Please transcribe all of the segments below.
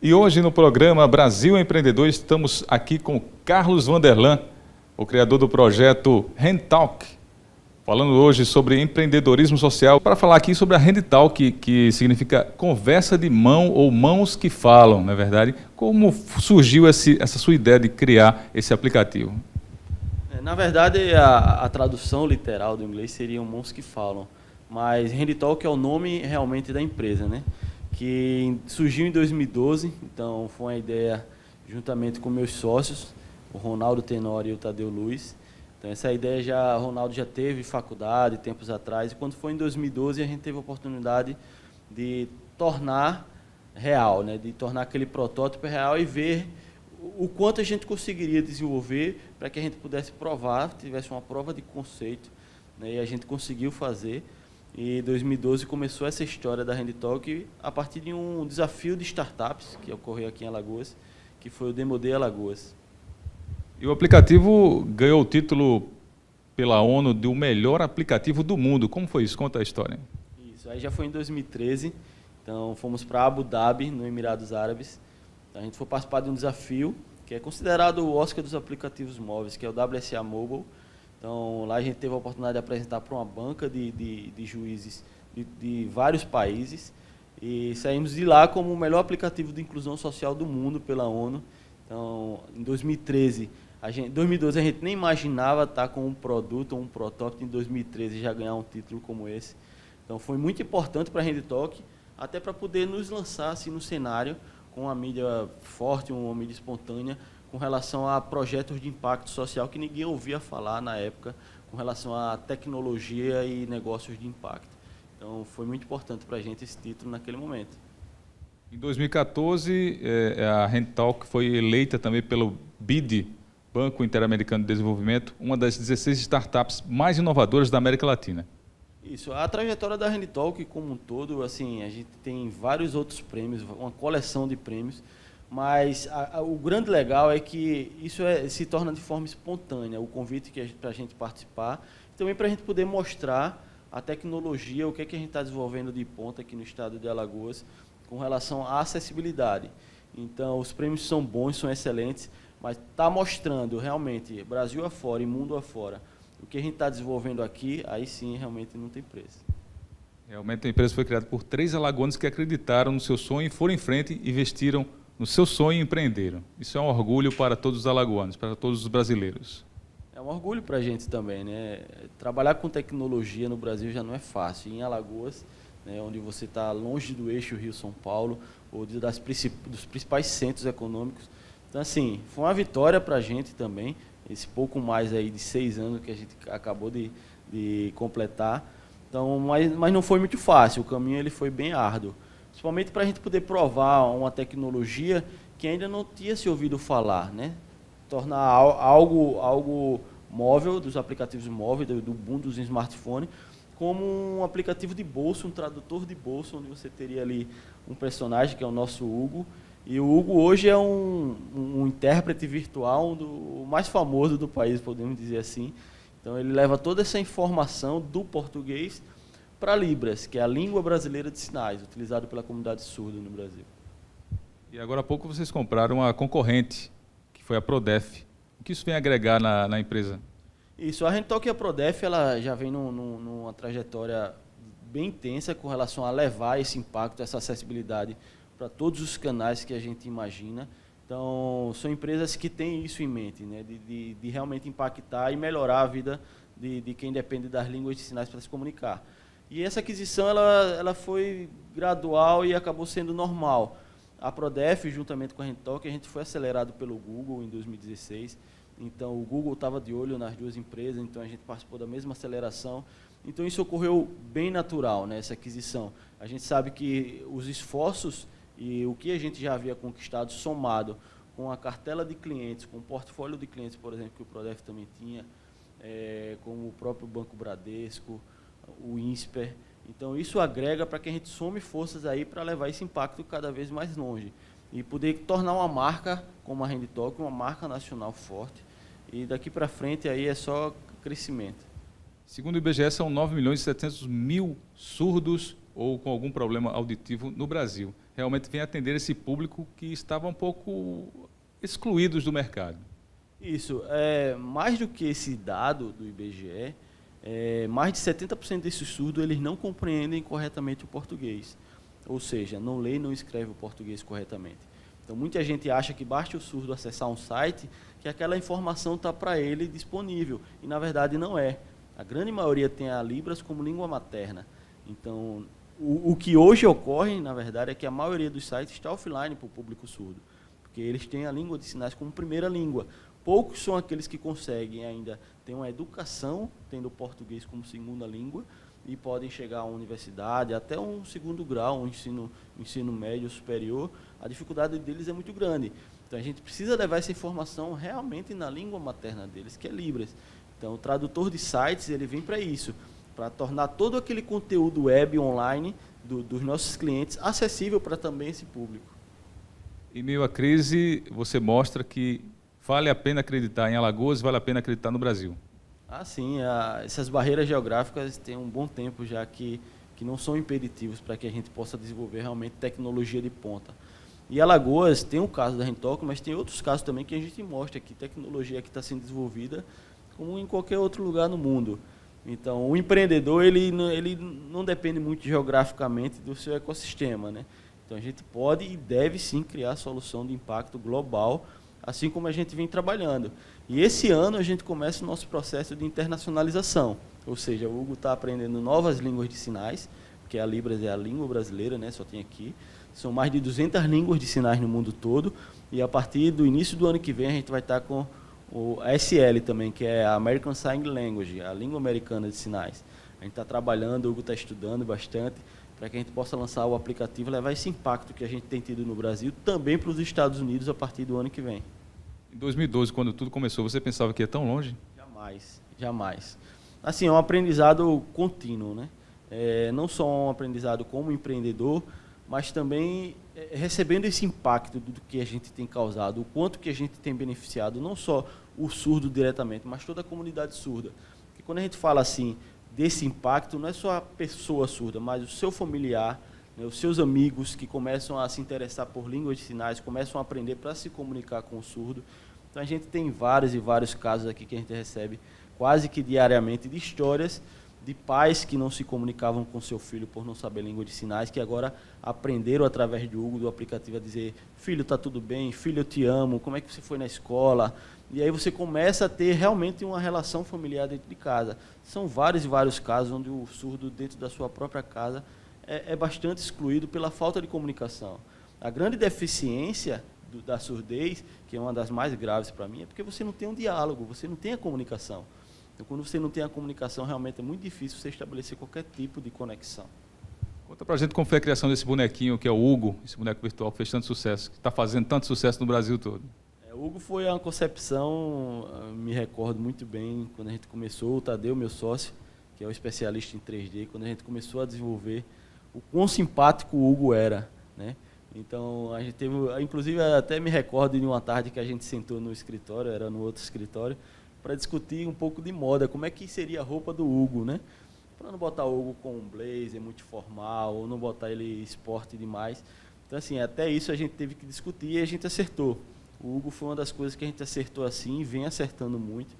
E hoje no programa Brasil Empreendedor estamos aqui com Carlos Vanderlan, o criador do projeto HandTalk, falando hoje sobre empreendedorismo social, para falar aqui sobre a HandTalk, que significa conversa de mão ou mãos que falam, não é verdade? Como surgiu essa sua ideia de criar esse aplicativo? Na verdade, a tradução literal do inglês seria mãos que falam, mas HandTalk é o nome realmente da empresa, né? Que surgiu em 2012, então foi uma ideia juntamente com meus sócios, o Ronaldo Tenório e o Tadeu Luiz. Então essa ideia o Ronaldo já teve faculdade tempos atrás, e quando foi em 2012 a gente teve a oportunidade de tornar real, né? De tornar aquele protótipo real e ver o quanto a gente conseguiria desenvolver para que a gente pudesse provar, tivesse uma prova de conceito, né? E a gente conseguiu fazer. E em 2012 começou essa história da HandTalk a partir de um desafio de startups que ocorreu aqui em Alagoas, que foi o Demo Day Alagoas. E o aplicativo ganhou o título pela ONU de o melhor aplicativo do mundo. Como foi isso? Conta a história. Isso, aí já foi em 2013, então fomos para Abu Dhabi, no Emirados Árabes. A gente foi participar de um desafio que é considerado o Oscar dos aplicativos móveis, que é o WSA Mobile. Então, lá a gente teve a oportunidade de apresentar para uma banca de juízes de vários países e saímos de lá como o melhor aplicativo de inclusão social do mundo pela ONU. Então, em 2012 a gente nem imaginava estar com um produto ou um protótipo, em 2013 já ganhar um título como esse. Então, foi muito importante para a HandTalk, até para poder nos lançar assim, no cenário com uma mídia forte, uma mídia espontânea, com relação a projetos de impacto social que ninguém ouvia falar na época, com relação a tecnologia e negócios de impacto. Então, foi muito importante para a gente esse título naquele momento. Em 2014, a HandTalk foi eleita também pelo BID, Banco Interamericano de Desenvolvimento, uma das 16 startups mais inovadoras da América Latina. Isso, a trajetória da HandTalk como um todo, assim, a gente tem vários outros prêmios, uma coleção de prêmios, mas o grande legal é que isso se torna de forma espontânea, o convite para a gente participar, e também para a gente poder mostrar a tecnologia, o que a gente está desenvolvendo de ponta aqui no estado de Alagoas, com relação à acessibilidade. Então, os prêmios são bons, são excelentes, mas está mostrando realmente, Brasil afora e mundo afora, o que a gente está desenvolvendo aqui, aí sim, realmente não tem preço. Realmente a empresa foi criada por 3 alagoanos que acreditaram no seu sonho, foram em frente, investiram no seu sonho e empreenderam. Isso é um orgulho para todos os alagoanos, para todos os brasileiros. É um orgulho para a gente também, né? Trabalhar com tecnologia no Brasil já não é fácil. Em Alagoas, né, onde você está longe do eixo Rio-São Paulo, ou dos principais centros econômicos. Então, assim, foi uma vitória para a gente também, esse pouco mais aí de 6 anos que a gente acabou de completar. Então, mas não foi muito fácil, o caminho ele foi bem árduo. Principalmente para a gente poder provar uma tecnologia que ainda não tinha se ouvido falar, né? Tornar algo móvel, dos aplicativos móveis, do boom dos smartphones, como um aplicativo de bolso, um tradutor de bolso, onde você teria ali um personagem, que é o nosso Hugo, e o Hugo hoje é um intérprete virtual, o mais famoso do país, podemos dizer assim. Então ele leva toda essa informação do português para Libras, que é a língua brasileira de sinais, utilizada pela comunidade surda no Brasil. E agora há pouco vocês compraram a concorrente, que foi a Prodef. O que isso vem agregar na empresa? Isso, a HandTalk e a Prodef ela já vem numa trajetória bem intensa com relação a levar esse impacto, essa acessibilidade para todos os canais que a gente imagina. Então, são empresas que têm isso em mente, né? de realmente impactar e melhorar a vida de quem depende das línguas de sinais para se comunicar. E essa aquisição ela foi gradual e acabou sendo normal. A Prodef, juntamente com a HandTalk, a gente foi acelerado pelo Google em 2016. Então, o Google estava de olho nas duas empresas, então a gente participou da mesma aceleração. Então, isso ocorreu bem natural, né, essa aquisição. A gente sabe que os esforços e o que a gente já havia conquistado, somado com a cartela de clientes, com o portfólio de clientes, por exemplo, que o Prodef também tinha, como o próprio Banco Bradesco, o INSPER. Então, isso agrega para que a gente some forças aí para levar esse impacto cada vez mais longe e poder tornar uma marca como a HandTalk, uma marca nacional forte. E daqui para frente aí é só crescimento. Segundo o IBGE, são 9.700.000 surdos ou com algum problema auditivo no Brasil. Realmente vem atender esse público que estava um pouco excluídos do mercado. Isso, mais do que esse dado do IBGE, mais de 70% desses surdos eles não compreendem corretamente o português. Ou seja, não lê e não escreve o português corretamente. Então, muita gente acha que basta o surdo acessar um site, que aquela informação está para ele disponível. E, na verdade, não é. A grande maioria tem a Libras como língua materna. Então, o que hoje ocorre, na verdade, é que a maioria dos sites está offline para o público surdo. Porque eles têm a língua de sinais como primeira língua. Poucos são aqueles que conseguem ainda ter uma educação, tendo o português como segunda língua, e podem chegar à universidade, até um segundo grau, um ensino médio superior. A dificuldade deles é muito grande. Então, a gente precisa levar essa informação realmente na língua materna deles, que é Libras. Então, o tradutor de sites, ele vem para isso, para tornar todo aquele conteúdo web online dos nossos clientes acessível para também esse público. Em meio à crise, você mostra que vale a pena acreditar em Alagoas, vale a pena acreditar no Brasil. Sim, essas barreiras geográficas têm um bom tempo já que não são impeditivos para que a gente possa desenvolver realmente tecnologia de ponta. E Alagoas tem o caso da Rentalk, mas tem outros casos também que a gente mostra que tecnologia que está sendo desenvolvida como em qualquer outro lugar no mundo. Então, o empreendedor ele não depende muito geograficamente do seu ecossistema, né? Então, a gente pode e deve sim criar solução de impacto global, assim como a gente vem trabalhando. E esse ano a gente começa o nosso processo de internacionalização, ou seja, o Hugo está aprendendo novas línguas de sinais, porque a Libras é a língua brasileira, né? Só tem aqui. São mais de 200 línguas de sinais no mundo todo, e a partir do início do ano que vem a gente vai estar com o ASL também, que é a American Sign Language, a língua americana de sinais. A gente está trabalhando, o Hugo está estudando bastante, para que a gente possa lançar o aplicativo e levar esse impacto que a gente tem tido no Brasil também para os Estados Unidos a partir do ano que vem. Em 2012, quando tudo começou, você pensava que ia tão longe? Jamais, jamais. Assim, é um aprendizado contínuo, né? Não só um aprendizado como empreendedor, mas também recebendo esse impacto do que a gente tem causado, o quanto que a gente tem beneficiado, não só o surdo diretamente, mas toda a comunidade surda. Porque quando a gente fala assim, desse impacto, não é só a pessoa surda, mas o seu familiar, né, os seus amigos que começam a se interessar por línguas de sinais, começam a aprender para se comunicar com o surdo. Então, a gente tem vários e vários casos aqui que a gente recebe quase que diariamente de histórias de pais que não se comunicavam com seu filho por não saber língua de sinais, que agora aprenderam através do Hugo, do aplicativo, a dizer: filho, está tudo bem, filho, eu te amo, como é que você foi na escola? E aí você começa a ter realmente uma relação familiar dentro de casa. São vários e vários casos onde o surdo dentro da sua própria casa é bastante excluído pela falta de comunicação. A grande deficiência da surdez, que é uma das mais graves para mim, é porque você não tem um diálogo, você não tem a comunicação. Então, quando você não tem a comunicação, realmente é muito difícil você estabelecer qualquer tipo de conexão. Conta pra gente como foi a criação desse bonequinho, que é o Hugo, esse boneco virtual que fez tanto sucesso, que está fazendo tanto sucesso no Brasil todo. O Hugo foi uma concepção, me recordo muito bem, quando a gente começou, o Tadeu, meu sócio, que é o especialista em 3D, quando a gente começou a desenvolver, o quão simpático o Hugo era, né? Então, a gente teve, inclusive, até me recordo de uma tarde que a gente sentou no escritório, era no outro escritório, para discutir um pouco de moda, como é que seria a roupa do Hugo, né? Para não botar o Hugo com um blazer muito formal, ou não botar ele esporte demais. Então, assim, até isso a gente teve que discutir e a gente acertou. O Hugo foi uma das coisas que a gente acertou assim, e vem acertando muito,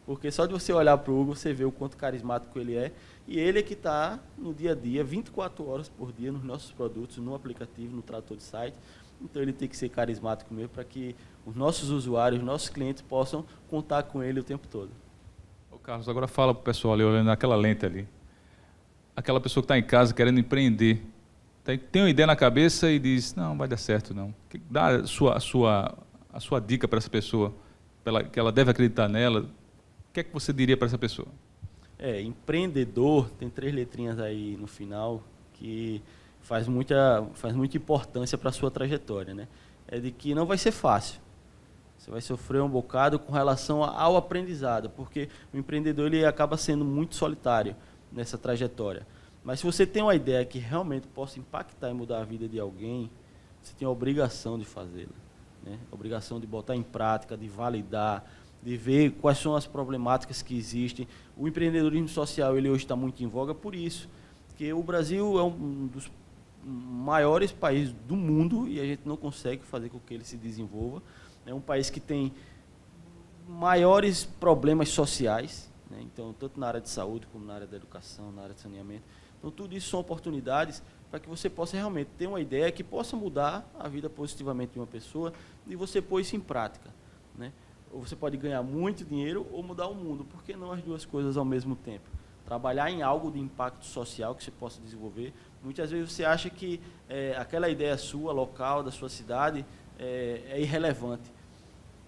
porque só de você olhar para o Hugo, você vê o quanto carismático ele é, e ele é que está no dia a dia, 24 horas por dia, nos nossos produtos, no aplicativo, no trator de site. Então, ele tem que ser carismático mesmo para que os nossos usuários, os nossos clientes possam contar com ele o tempo todo. Ô Carlos, agora fala para o pessoal ali, olhando naquela lente ali. Aquela pessoa que está em casa querendo empreender, tem uma ideia na cabeça e diz: não, vai dar certo não. Dá a sua dica para essa pessoa, que ela deve acreditar nela. O que é que você diria para essa pessoa? Empreendedor, tem 3 letrinhas aí no final, que faz muita importância para a sua trajetória, né? É de que não vai ser fácil. Você vai sofrer um bocado com relação ao aprendizado, porque o empreendedor ele acaba sendo muito solitário nessa trajetória. Mas se você tem uma ideia que realmente possa impactar e mudar a vida de alguém, você tem a obrigação de fazê-la, né? A obrigação de botar em prática, de validar, de ver quais são as problemáticas que existem. O empreendedorismo social ele hoje está muito em voga por isso, Porque o Brasil é um dos maiores países do mundo e a gente não consegue fazer com que ele se desenvolva. É um país que tem maiores problemas sociais, né? Então, tanto na área de saúde como na área da educação, na área de saneamento. Então, tudo isso são oportunidades para que você possa realmente ter uma ideia que possa mudar a vida positivamente de uma pessoa e você pôr isso em prática, né? Ou você pode ganhar muito dinheiro ou mudar o mundo. Por que não as duas coisas ao mesmo tempo? Trabalhar em algo de impacto social que você possa desenvolver. Muitas vezes você acha que aquela ideia sua, local, da sua cidade, é irrelevante.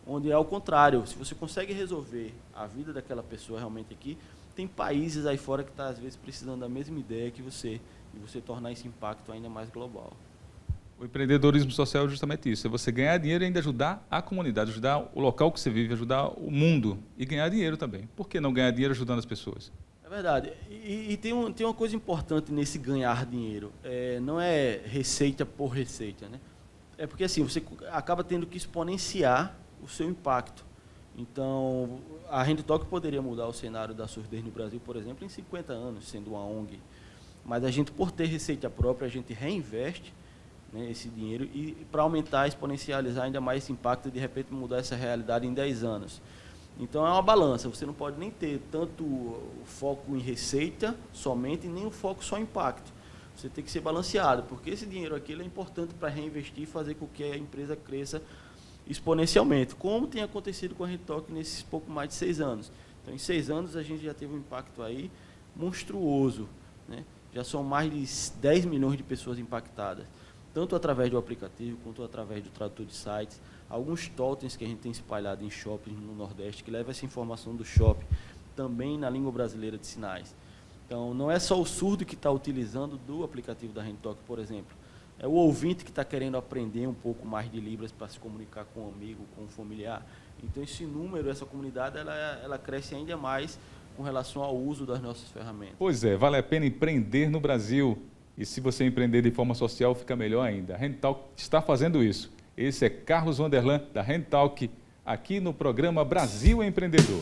Onde é o contrário. Se você consegue resolver a vida daquela pessoa realmente aqui, tem países aí fora que estão, às vezes, precisando da mesma ideia que você, e você tornar esse impacto ainda mais global. O empreendedorismo social é justamente isso, é você ganhar dinheiro e ainda ajudar a comunidade, ajudar o local que você vive, ajudar o mundo e ganhar dinheiro também. Por que não ganhar dinheiro ajudando as pessoas? É verdade. E tem uma coisa importante nesse ganhar dinheiro. Não é receita por receita, né? É porque assim, você acaba tendo que exponenciar o seu impacto. Então, a HandTalk poderia mudar o cenário da surdez no Brasil, por exemplo, em 50 anos, sendo uma ONG. Mas a gente, por ter receita própria, a gente reinveste, né, esse dinheiro e para aumentar, exponencializar ainda mais esse impacto e de repente mudar essa realidade em 10 anos. Então é uma balança, você não pode nem ter tanto o foco em receita somente, nem o foco só em impacto. Você tem que ser balanceado, porque esse dinheiro aqui ele é importante para reinvestir e fazer com que a empresa cresça exponencialmente, como tem acontecido com a HandTalk nesses pouco mais de 6 anos. Então em 6 anos a gente já teve um impacto aí monstruoso, né? Já são mais de 10 milhões de pessoas impactadas, tanto através do aplicativo, quanto através do tradutor de sites, alguns totens que a gente tem espalhado em shoppings no Nordeste, que leva essa informação do shopping também na língua brasileira de sinais. Então, não é só o surdo que está utilizando do aplicativo da HandTalk, por exemplo. É o ouvinte que está querendo aprender um pouco mais de Libras para se comunicar com um amigo, com um familiar. Então, esse número, essa comunidade, ela cresce ainda mais com relação ao uso das nossas ferramentas. Pois é, vale a pena empreender no Brasil. E se você empreender de forma social, fica melhor ainda. A HandTalk está fazendo isso. Esse é Carlos Vanderlan, da HandTalk, aqui no programa Brasil Empreendedor.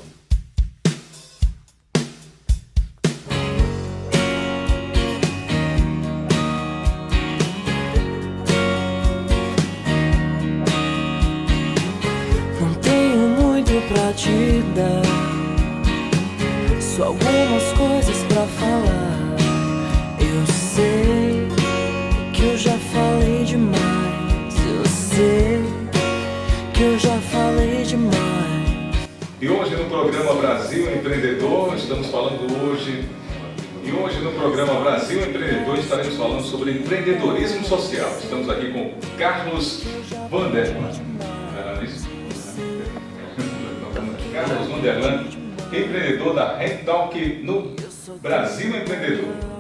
Não tenho muito pra te dar, só algumas coisas pra falar. Eu sei que eu já falei demais, eu sei que eu já falei demais. E hoje no programa Brasil Empreendedor, estamos falando hoje... E hoje no programa Brasil Empreendedor estaremos falando sobre empreendedorismo social. Estamos aqui com Carlos Vanderlan. Carlos Vanderlan, empreendedor da HandTalk no Brasil Empreendedor.